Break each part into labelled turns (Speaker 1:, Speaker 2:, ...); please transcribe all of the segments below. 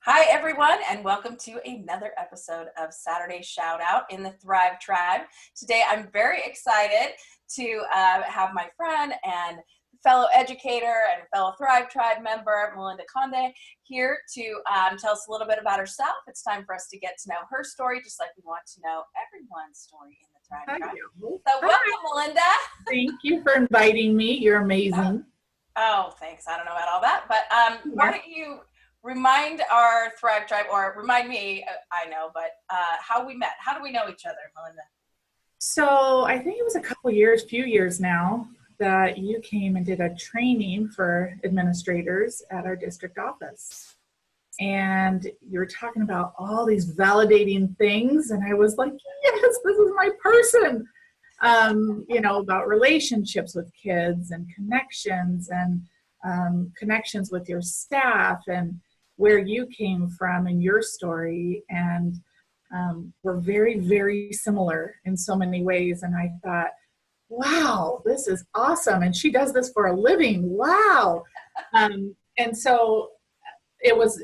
Speaker 1: Hi, everyone, and welcome to another episode of Saturday Shout Out in the Thrive Tribe. Today, I'm very excited to have my friend and fellow educator and fellow Thrive Tribe member, Melinda Conde, here to tell us a little bit about herself. It's time for us to get to know her story, just like we want to know everyone's story in the Thrive Tribe. So welcome, Melinda.
Speaker 2: Thank you for inviting me. You're amazing.
Speaker 1: Oh, thanks. I don't know about all that, but why don't you remind our Thrive Tribe, or remind me, I know, but how we met. How do we know each other, Melinda?
Speaker 2: So I think it was few years now, that you came and did a training for administrators at our district office. And you were talking about all these validating things. And I was like, yes, this is my person. About relationships with kids and connections with your staff and where you came from and your story. And we're very, very similar in so many ways. And I thought, wow, this is awesome. And she does this for a living. Wow. And so it was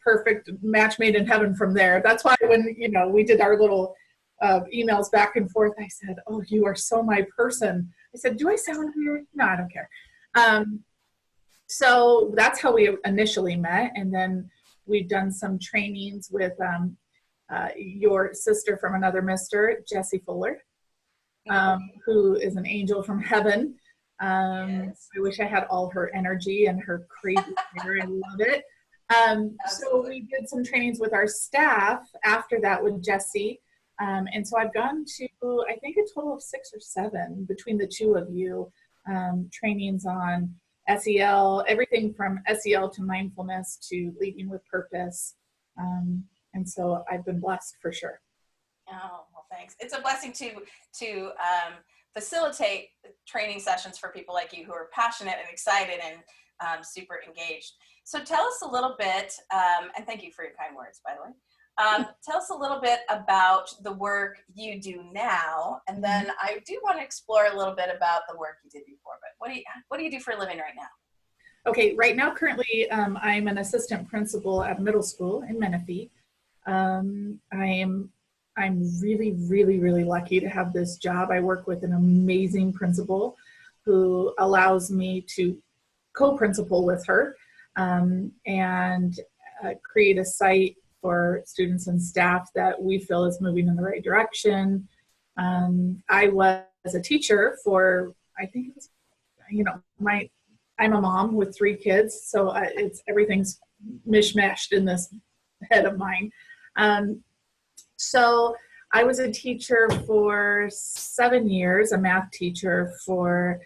Speaker 2: perfect match made in heaven from there. That's why when, we did our little emails back and forth, I said, oh, you are so my person. I said, do I sound weird? No, I don't care. So that's how we initially met. And then we've done some trainings with your sister from another mister, Jessie Fuller, who is an angel from heaven. Yes. I wish I had all her energy and her crazy hair. I love it. So we did some trainings with our staff after that with Jessie. And so I've gone to, I think, a total of 6 or 7 between the two of you, trainings on SEL, everything from SEL to mindfulness to leading with purpose. And so I've been blessed for sure.
Speaker 1: Oh, well, thanks. It's a blessing to facilitate training sessions for people like you who are passionate and excited and super engaged. So tell us a little bit, and thank you for your kind words, by the way. Tell us a little bit about the work you do now, and then I do want to explore a little bit about the work you did before. But what do you do for a living right now?
Speaker 2: Okay, right now, currently, I'm an assistant principal at a middle school in Menifee. I'm really, really, really lucky to have this job. I work with an amazing principal who allows me to co-principal with her and create a site for students and staff that we feel is moving in the right direction. I was a teacher for, I think it was, I'm a mom with 3 kids, so everything's mishmashed in this head of mine. So I was a teacher for 7 years, a math teacher for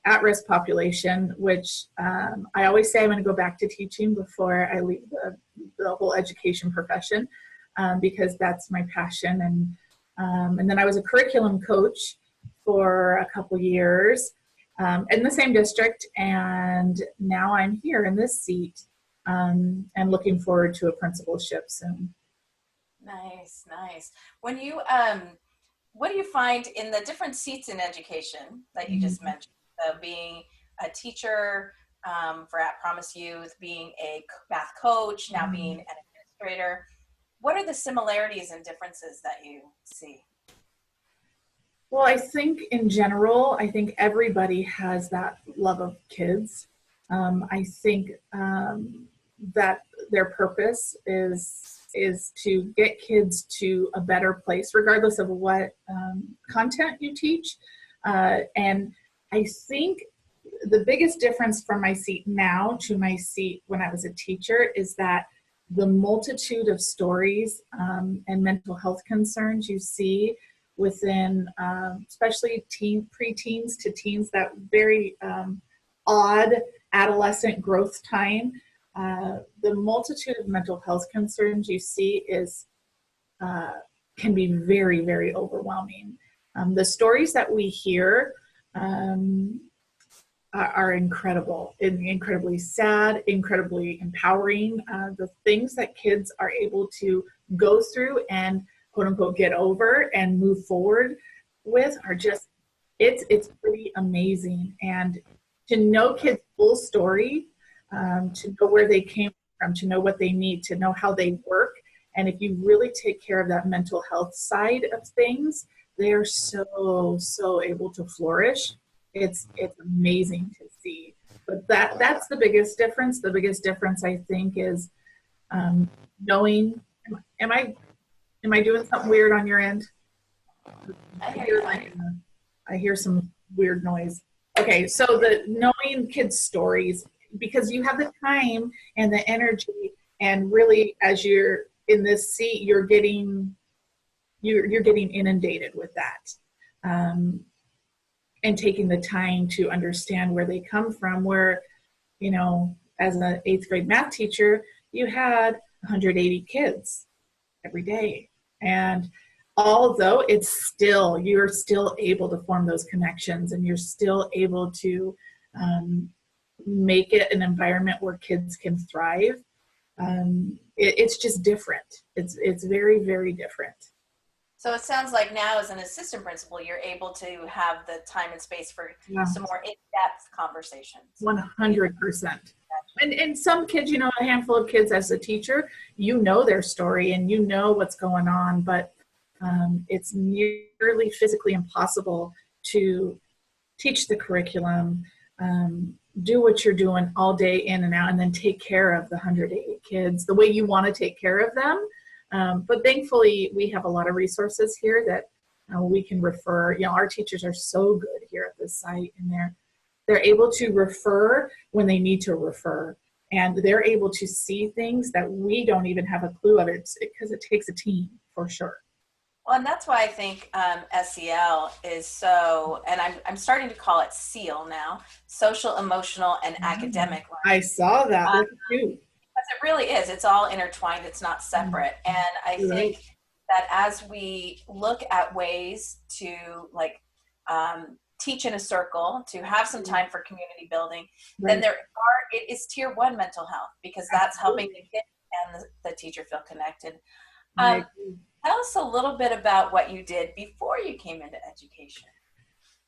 Speaker 2: at-risk population, which I always say I'm going to go back to teaching before I leave the whole education profession, because that's my passion. And then I was a curriculum coach for a couple years in the same district, and now I'm here in this seat and looking forward to a principalship soon.
Speaker 1: Nice. When you, what do you find in the different seats in education that you just mentioned? Being a teacher for At Promise Youth, being a math coach, now being an administrator. What are the similarities and differences that you see?
Speaker 2: Well, I think in general, everybody has that love of kids. I think that their purpose is to get kids to a better place, regardless of what content you teach. And I think the biggest difference from my seat now to my seat when I was a teacher is that the multitude of stories and mental health concerns you see within, especially preteens to teens, that very odd adolescent growth time, the multitude of mental health concerns you see can be very, very overwhelming. The stories that we hear are incredible, incredibly sad, incredibly empowering. The things that kids are able to go through and quote unquote get over and move forward with are just, it's pretty amazing. And to know kids' full story to know where they came from, to know what they need, to know how they work. And if you really take care of that mental health side of things, they are so able to flourish. It's amazing to see. But that's the biggest difference. The biggest difference, I think, is knowing. Am I doing something weird on your end? I hear some weird noise. Okay, so the knowing kids' stories, because you have the time and the energy, and really, as you're in this seat, you're getting inundated with that, and taking the time to understand where they come from. Where, as an 8th grade math teacher, you had 180 kids every day, and although you're still able to form those connections, and you're still able to make it an environment where kids can thrive. It's just different. It's very, very different.
Speaker 1: So it sounds like now as an assistant principal, you're able to have the time and space for some more in-depth conversations.
Speaker 2: 100%. And some kids, a handful of kids as a teacher, their story and what's going on, but it's nearly physically impossible to teach the curriculum, do what you're doing all day in and out, and then take care of the 180 kids the way you want to take care of them. But thankfully, we have a lot of resources here that we can refer. Our teachers are so good here at this site, and they're able to refer when they need to refer, and they're able to see things that we don't even have a clue of. It because it takes a team for sure.
Speaker 1: Well, and that's why I think SEL is so, and I'm starting to call it SEAL now, social, emotional, and academic learning.
Speaker 2: I saw that. Look at you.
Speaker 1: Because it really is. It's all intertwined. It's not separate. And I think that as we look at ways to teach in a circle, to have some time for community building, then it is tier 1 mental health, because that's helping the kid and the teacher feel connected. Tell us a little bit about what you did before you came into education.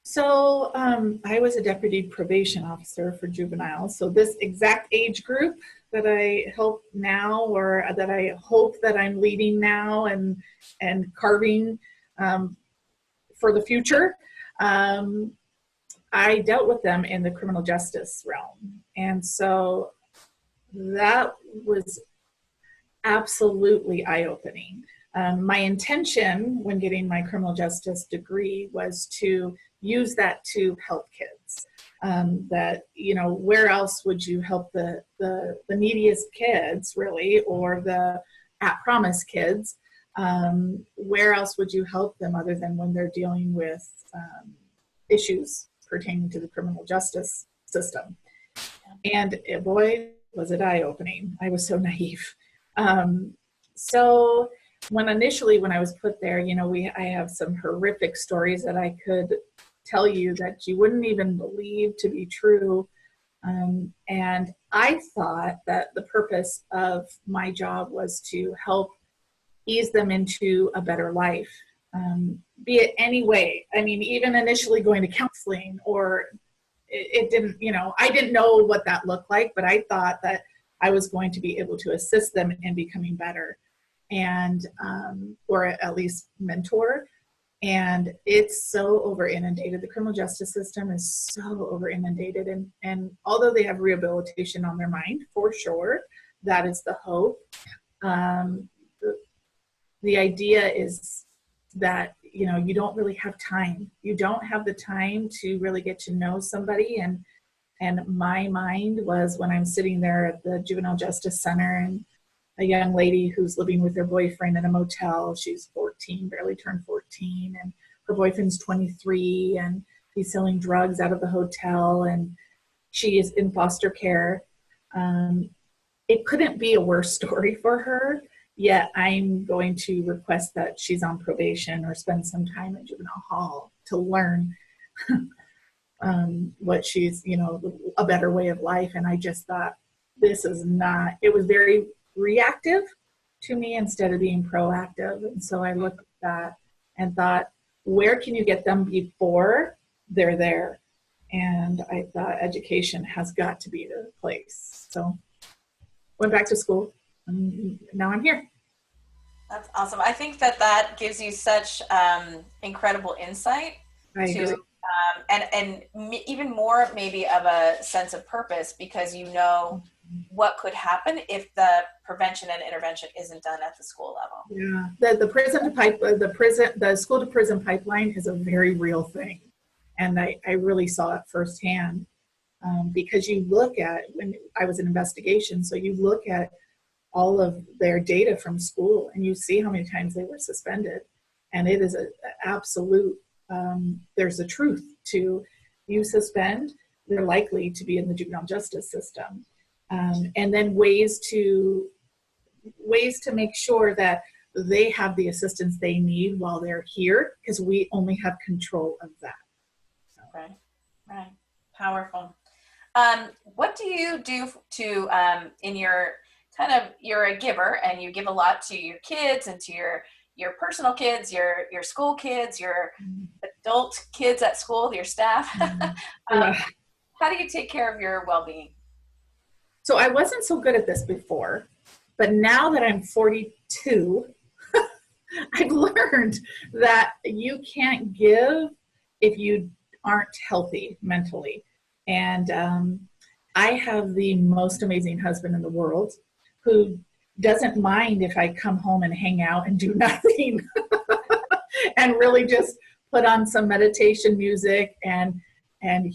Speaker 2: So I was a deputy probation officer for juveniles. So this exact age group that I help now, or that I hope that I'm leading now and carving for the future, I dealt with them in the criminal justice realm. And so that was absolutely eye-opening. My intention when getting my criminal justice degree was to use that to help kids. That, where else would you help the neediest kids, really, or the at-promise kids? Where else would you help them other than when they're dealing with issues pertaining to the criminal justice system? And boy, was it eye-opening. I was so naive. So when I was put there, I have some horrific stories that I could tell you that you wouldn't even believe to be true. And I thought that the purpose of my job was to help ease them into a better life, be it any way. I mean, even initially going to counseling, or it didn't, I didn't know what that looked like, but I thought that I was going to be able to assist them in becoming better, and or at least mentor. And it's so over inundated. The criminal justice system is so over inundated, and although they have rehabilitation on their mind for sure, that is the hope. The idea is that you don't really have time. You don't have the time to really get to know somebody. And my mind was, when I'm sitting there at the Juvenile Justice Center, and a young lady who's living with her boyfriend in a motel. She's 14, barely turned 14, and her boyfriend's 23, and he's selling drugs out of the hotel, and she is in foster care. It couldn't be a worse story for her, yet I'm going to request that she's on probation or spend some time in juvenile hall to learn what she's, a better way of life. And I just thought, this is not, it was very reactive to me instead of being proactive. And so I looked at that and thought, where can you get them before they're there? And I thought education has got to be the place. So went back to school, and now I'm here.
Speaker 1: That's awesome. I think that that gives you such incredible insight
Speaker 2: I
Speaker 1: to,
Speaker 2: agree.
Speaker 1: even more maybe of a sense of purpose, because you know what could happen if the prevention and intervention isn't done at the school level.
Speaker 2: Yeah, the school to prison pipeline is a very real thing, and I really saw it firsthand, because you look at, when I was in investigation, so you look at all of their data from school and you see how many times they were suspended, and it is a absolute, there's a truth to, you suspend, they're likely to be in the juvenile justice system, and then ways to make sure that they have the assistance they need while they're here, because we only have control of that. So.
Speaker 1: Right. Powerful. What do you do to, in your kind of, you're a giver and you give a lot to your kids and to your personal kids, your school kids, your adult kids at school, your staff.
Speaker 2: Yeah.
Speaker 1: How do you take care of your well-being?
Speaker 2: So I wasn't so good at this before, but now that I'm 42, I've learned that you can't give if you aren't healthy mentally. And I have the most amazing husband in the world who doesn't mind if I come home and hang out and do nothing and really just put on some meditation music, and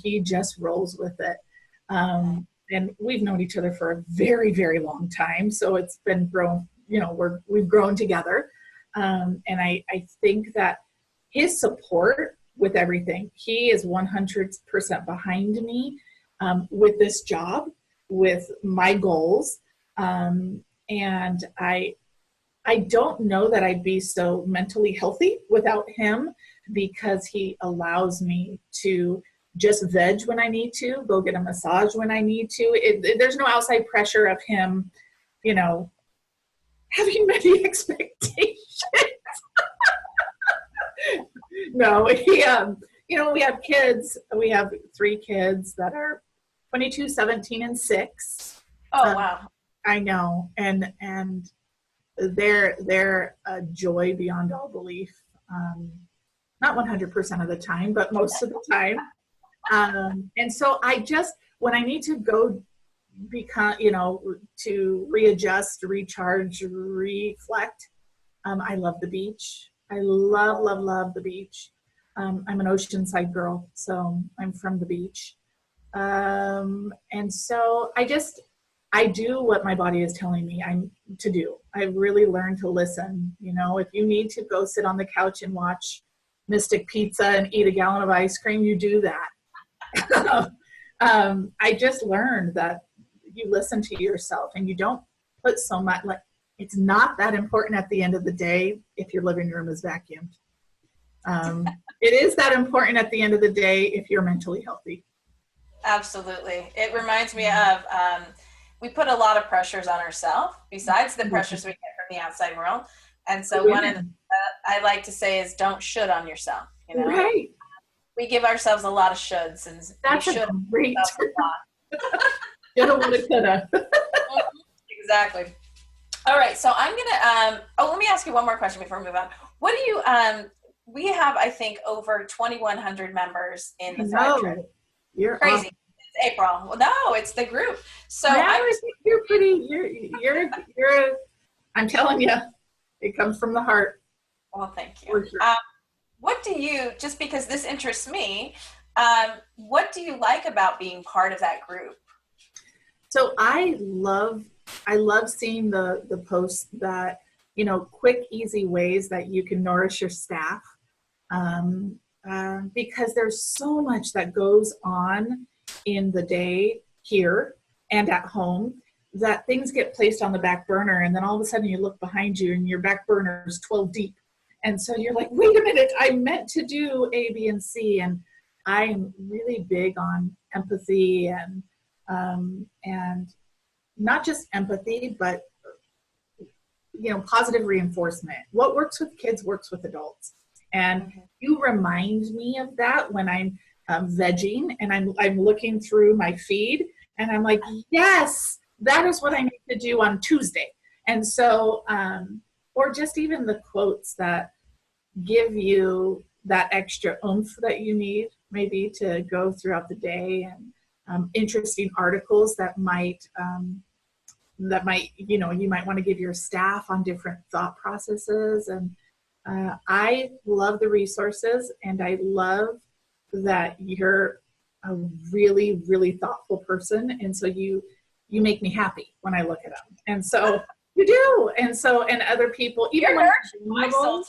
Speaker 2: he just rolls with it. And we've known each other for a very, very long time. So it's been grown, we've grown together. And I think that his support with everything, he is 100% behind me with this job, with my goals. And I don't know that I'd be so mentally healthy without him, because he allows me to just veg when I need to, go get a massage when I need to. There's no outside pressure of him, having many expectations. No, we have kids. We have 3 kids that are 22, 17, and 6.
Speaker 1: Oh, wow.
Speaker 2: I know. And they're a joy beyond all belief. Not 100% of the time, but most of the time. And so when I need to go to readjust, recharge, reflect, I love the beach. I love the beach. I'm an oceanside girl, so I'm from the beach. And so I do what my body is telling me to do. I really learned to listen. If you need to go sit on the couch and watch Mystic Pizza and eat a gallon of ice cream, you do that. I just learned that you listen to yourself and you don't put so much, it's not that important at the end of the day if your living room is vacuumed. It is that important at the end of the day if you're mentally healthy.
Speaker 1: Absolutely. It reminds me of, we put a lot of pressures on ourselves besides the pressures we get from the outside world. And so one of I like to say is, don't should on yourself.
Speaker 2: Right.
Speaker 1: We give ourselves a lot of shoulds, and
Speaker 2: that's
Speaker 1: we should
Speaker 2: a great. Shoulda, woulda, coulda.
Speaker 1: Exactly. All right. So I'm gonna. Let me ask you one more question before we move on. What do you? We have, I think, over 2,100 members in the Thrive Trip.
Speaker 2: You're
Speaker 1: crazy.
Speaker 2: awesome.
Speaker 1: It's April. Well, no, it's the group. So
Speaker 2: I think you're pretty. You're. I'm telling you, it comes from the heart.
Speaker 1: Well, thank you.
Speaker 2: For sure.
Speaker 1: What do you, just because this interests me, what do you like about being part of that group?
Speaker 2: So I love seeing the posts that, quick, easy ways that you can nourish your staff, because there's so much that goes on in the day here and at home that things get placed on the back burner, and then all of a sudden you look behind you and your back burner is 12 deep. And so you're like, wait a minute, I meant to do A, B, and C. And I'm really big on empathy and not just empathy, but, positive reinforcement. What works with kids works with adults. And you remind me of that when I'm vegging, and I'm looking through my feed, and I'm like, yes, that is what I need to do on Tuesday. And so, or just even the quotes that give you that extra oomph that you need maybe to go throughout the day, and interesting articles that might, you might want to give your staff on different thought processes. And I love the resources, and I love that you're a really, really thoughtful person. And so you make me happy when I look at them. And so you do. And so, and other people, even when you're vulnerable,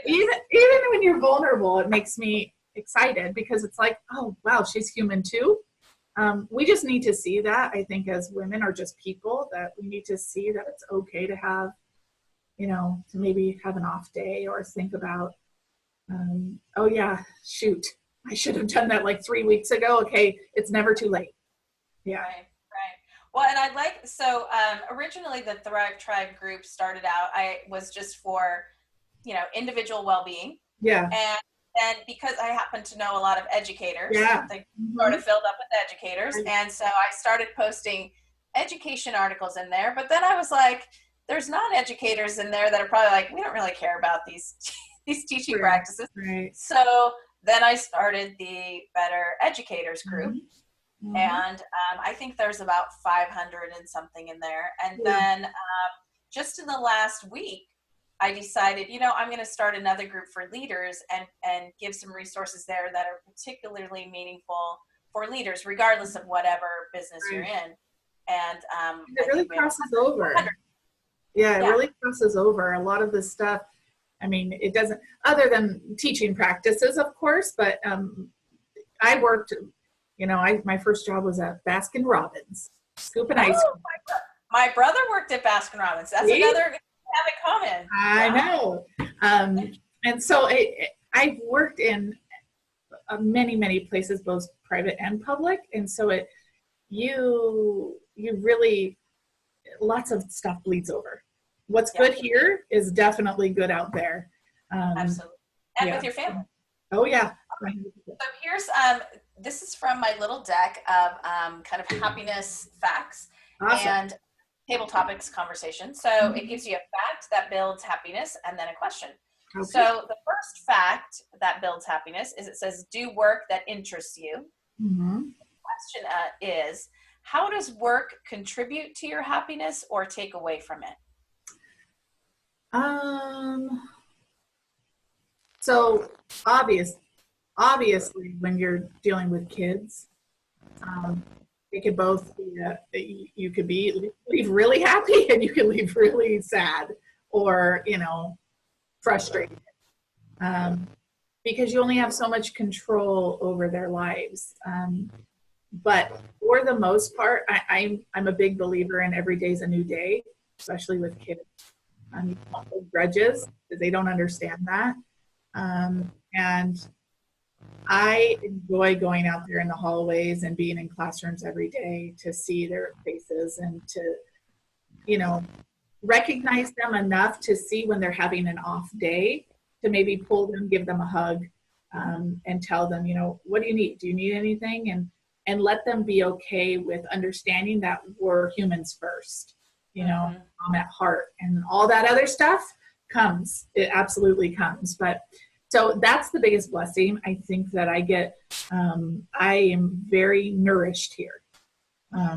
Speaker 2: even when you're vulnerable, it makes me excited, because it's like, oh, wow, she's human too. We just need to see that, I think, as women, or just people, that we need to see that it's okay to have, to maybe have an off day, or think about, oh yeah, shoot, I should have done that like 3 weeks ago. Okay, it's never too late. Yeah.
Speaker 1: Right. Well, and originally the Thrive Tribe group started out, I was just for, individual well-being.
Speaker 2: Yeah.
Speaker 1: And because I happen to know a lot of educators,
Speaker 2: yeah.
Speaker 1: they sort of filled up with educators. And so I started posting education articles in there. But then I was like, there's non-educators in there that are probably like, we don't really care about these teaching practices.
Speaker 2: Right.
Speaker 1: So then I started the Better Educators group. Mm-hmm. And I think there's about 500 and something in there. And then just in the last week, I decided, I'm going to start another group for leaders and give some resources there that are particularly meaningful for leaders, regardless of whatever business you're in. And
Speaker 2: it really crosses over. Yeah, it really crosses over. A lot of this stuff, I mean, it doesn't, other than teaching practices, of course, but I worked, my first job was at Baskin Robbins, scooping ice cream.
Speaker 1: My brother worked at Baskin Robbins. That's another have it common.
Speaker 2: I know. And so I've worked in many, many places, both private and public. And so you really, lots of stuff bleeds over. What's good here is definitely good out there.
Speaker 1: Absolutely. And with your family.
Speaker 2: Oh yeah.
Speaker 1: So here's, this is from my little deck of kind of happiness facts.
Speaker 2: Awesome.
Speaker 1: And table topics conversation. So it gives you a fact that builds happiness, and then a question. Okay. So the first fact that builds happiness is, it says, do work that interests you. Mm-hmm. The question is, how does work contribute to your happiness or take away from it?
Speaker 2: So obviously when you're dealing with kids, it could both be, you could leave really happy, and you can leave really sad, or, frustrated, because you only have so much control over their lives. But for the most part, I'm a big believer in every day's a new day, especially with kids. You don't hold grudges, because they don't understand that. And I enjoy going out there in the hallways and being in classrooms every day to see their faces, and to, recognize them enough to see when they're having an off day, to maybe pull them, give them a hug, and tell them, what do you need? Do you need anything? And let them be okay with understanding that we're humans first, I'm at heart, and all that other stuff comes. It absolutely comes. But so that's the biggest blessing I think that I get. I am very nourished here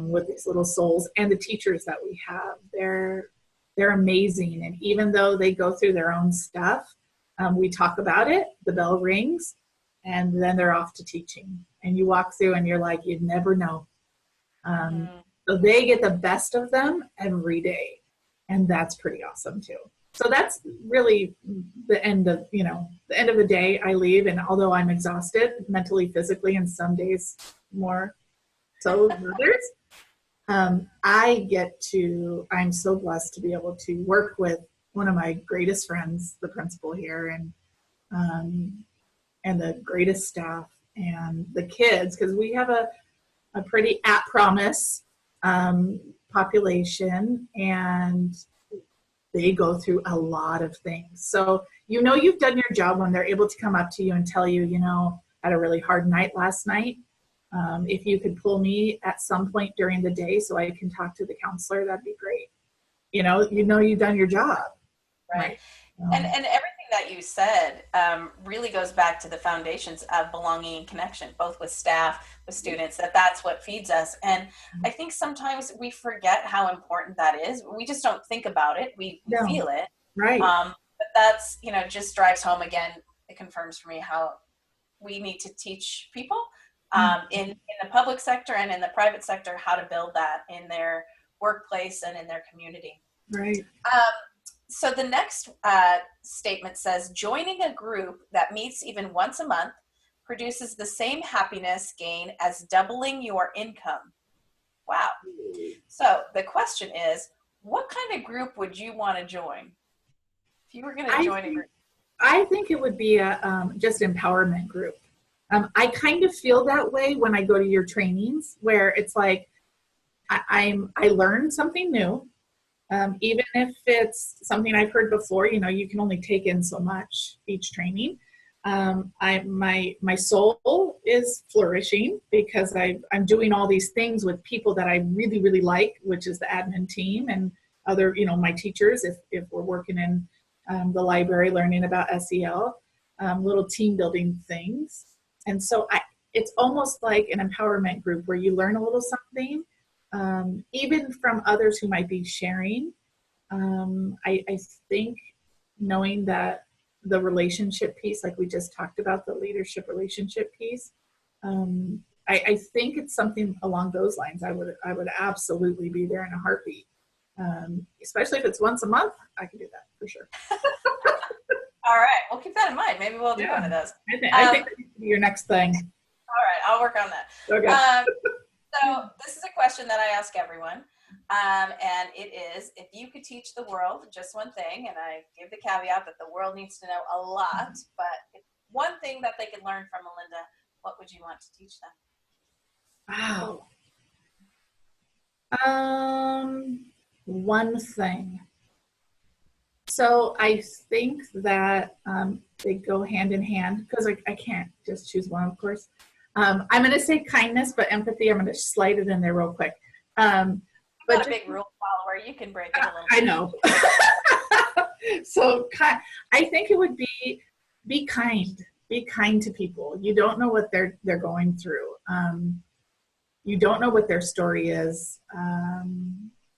Speaker 2: with these little souls, and the teachers that we have. They're amazing. And even though they go through their own stuff, we talk about it, the bell rings, and then they're off to teaching. And you walk through and you're like, you'd never know. So they get the best of them every day. And that's pretty awesome too. So that's really the end of the day. I leave, and although I'm exhausted mentally, physically, and some days more so than others, I'm so blessed to be able to work with one of my greatest friends, the principal here, and the greatest staff, and the kids, because we have a pretty at promise population, and they go through a lot of things. So you've done your job when they're able to come up to you and tell you, had a really hard night last night. If you could pull me at some point during the day so I can talk to the counselor, that'd be great. You've done your job.
Speaker 1: Right. And everything that you said really goes back to the foundations of belonging and connection, both with staff, with students, that's what feeds us. And I think sometimes we forget how important that is. We just don't think about it. We feel it.
Speaker 2: Right.
Speaker 1: But that's, just drives home again. It confirms for me how we need to teach people in the public sector and in the private sector how to build that in their workplace and in their community.
Speaker 2: Right.
Speaker 1: So the next statement says, joining a group that meets even once a month produces the same happiness gain as doubling your income. Wow. So the question is, what kind of group would you want to join? If you were going to join a group.
Speaker 2: I think it would be a just empowerment group. I kind of feel that way when I go to your trainings, where it's like I learn something new. Even if it's something I've heard before, you can only take in so much each training. My soul is flourishing because I'm doing all these things with people that I really, really like, which is the admin team and other, my teachers, if we're working in the library learning about SEL, little team building things. And so it's almost like an empowerment group where you learn a little something. Even from others who might be sharing. I think knowing that the relationship piece, like we just talked about, the leadership relationship piece, I think it's something along those lines. I would absolutely be there in a heartbeat. Especially if it's once a month, I can do that for sure.
Speaker 1: All right, we'll keep that in mind. Maybe we'll do one of those.
Speaker 2: I think that needs to be your next thing.
Speaker 1: All right, I'll work on that.
Speaker 2: Okay.
Speaker 1: So this is a question that I ask everyone, and it is, if you could teach the world just one thing, and I give the caveat that the world needs to know a lot, but if one thing that they could learn from Melinda, what would you want to teach them?
Speaker 2: Wow. One thing. So I think that they go hand in hand, because I can't just choose one, of course. I'm going to say kindness, but empathy, I'm going to slide it in there real quick.
Speaker 1: I'm not a big rule follower. You can break it a little bit.
Speaker 2: I know. So I think it would be kind. Be kind to people. You don't know what they're going through. You don't know what their story is.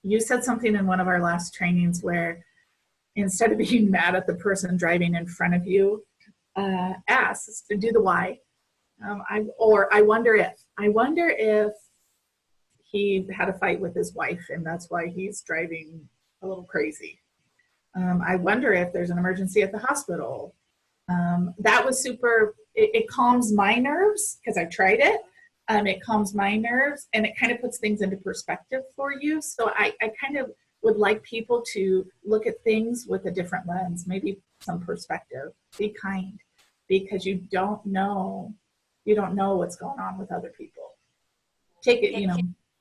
Speaker 2: You said something in one of our last trainings where instead of being mad at the person driving in front of you, ask to do the why. I wonder if he had a fight with his wife and that's why he's driving a little crazy. I wonder if there's an emergency at the hospital. That was super, it calms my nerves because I've tried it. It calms my nerves and it kind of puts things into perspective for you. So I kind of would like people to look at things with a different lens, maybe some perspective. Be kind, because you don't know what's going on with other people. Take it,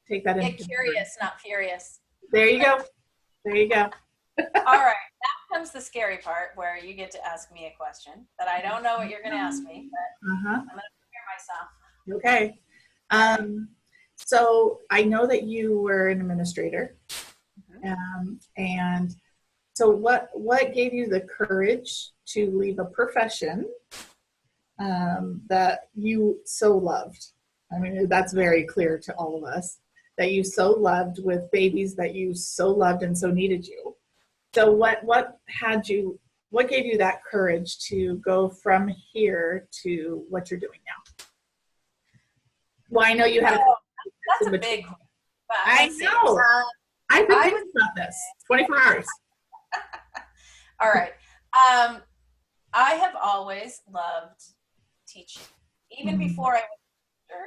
Speaker 2: take that into
Speaker 1: Get curious, not furious.
Speaker 2: There you go. There you go.
Speaker 1: All right, now comes the scary part where you get to ask me a question that I don't know what you're going to ask me, but I'm going to prepare myself.
Speaker 2: Okay. So I know that you were an administrator. And so what gave you the courage to leave a profession that you so loved? I mean, that's very clear to all of us, that you so loved, with babies that you so loved and so needed you. So what gave you that courage to go from here to what you're doing now? Well, I know you have.
Speaker 1: That's a big one.
Speaker 2: I know. I've been thinking about this 24 hours.
Speaker 1: All right. I have always loved teaching. Even before I was a teacher,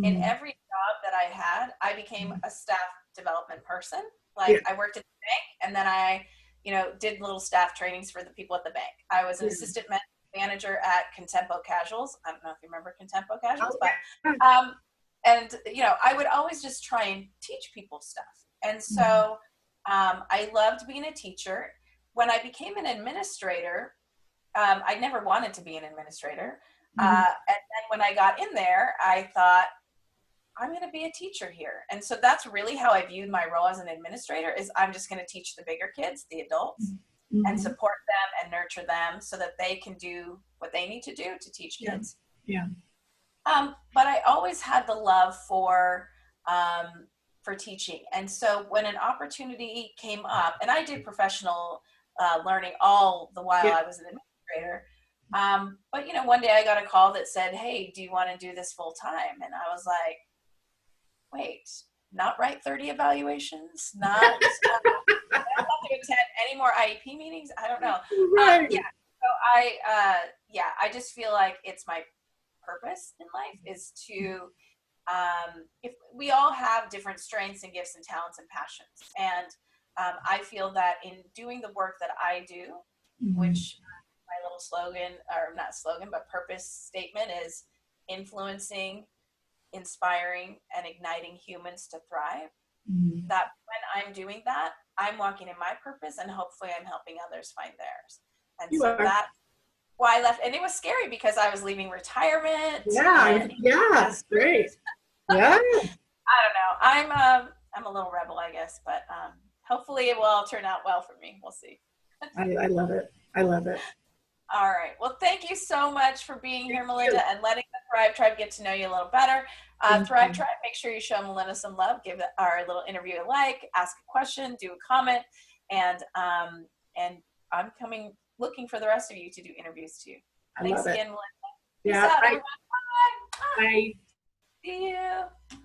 Speaker 1: in every job that I had, I became a staff development person. Like I worked at the bank, and then I, did little staff trainings for the people at the bank. I was an assistant manager at Contempo Casuals. I don't know if you remember Contempo Casuals, but I would always just try and teach people stuff. And so I loved being a teacher. When I became an administrator, I never wanted to be an administrator.
Speaker 2: Mhm.
Speaker 1: And then when I got in there, I thought, I'm going to be a teacher here. And so that's really how I viewed my role as an administrator, is I'm just going to teach the bigger kids, the adults, and
Speaker 2: Mhm.
Speaker 1: support them and nurture them so that they can do what they need to do to teach
Speaker 2: Yeah.
Speaker 1: kids.
Speaker 2: Yeah.
Speaker 1: But I always had the love for teaching. And so when an opportunity came up, and I did professional learning all the while
Speaker 2: Yeah.
Speaker 1: I was an administrator, but you know, one day I got a call that said, "Hey, do you want to do this full time?" And I was like, "Wait, not write 30 evaluations, not I don't have to attend any more IEP meetings. I don't know."
Speaker 2: Right.
Speaker 1: Yeah. So yeah, I just feel like it's my purpose in life is to, if we all have different strengths and gifts and talents and passions. And I feel that in doing the work that I do,
Speaker 2: Mhm.
Speaker 1: which my little slogan, or not slogan, but purpose statement is influencing, inspiring, and igniting humans to thrive,
Speaker 2: Mhm.
Speaker 1: that when I'm doing that, I'm walking in my purpose and hopefully I'm helping others find theirs. And
Speaker 2: You
Speaker 1: so
Speaker 2: are.
Speaker 1: that's why I left. And it was scary because I was leaving retirement
Speaker 2: Yeah.
Speaker 1: and
Speaker 2: Yeah. Great. Yeah.
Speaker 1: I don't know. I'm a little rebel, I guess, but hopefully it will all turn out well for me. We'll see.
Speaker 2: I love it. I love it.
Speaker 1: All right. Well, thank you so much for being
Speaker 2: Thank
Speaker 1: here, Melinda,
Speaker 2: you.
Speaker 1: and letting the Thrive Tribe get to know you a little better.
Speaker 2: Thank
Speaker 1: Thrive
Speaker 2: you.
Speaker 1: Tribe, make sure you show Melinda some love, give our little interview a like, ask a question, do a comment, and I'm looking for the rest of you to do interviews too.
Speaker 2: I
Speaker 1: Thanks
Speaker 2: love it.
Speaker 1: again, Melinda. Peace
Speaker 2: Yeah.
Speaker 1: out,
Speaker 2: Bye.
Speaker 1: everyone. Bye.
Speaker 2: Bye.
Speaker 1: See you.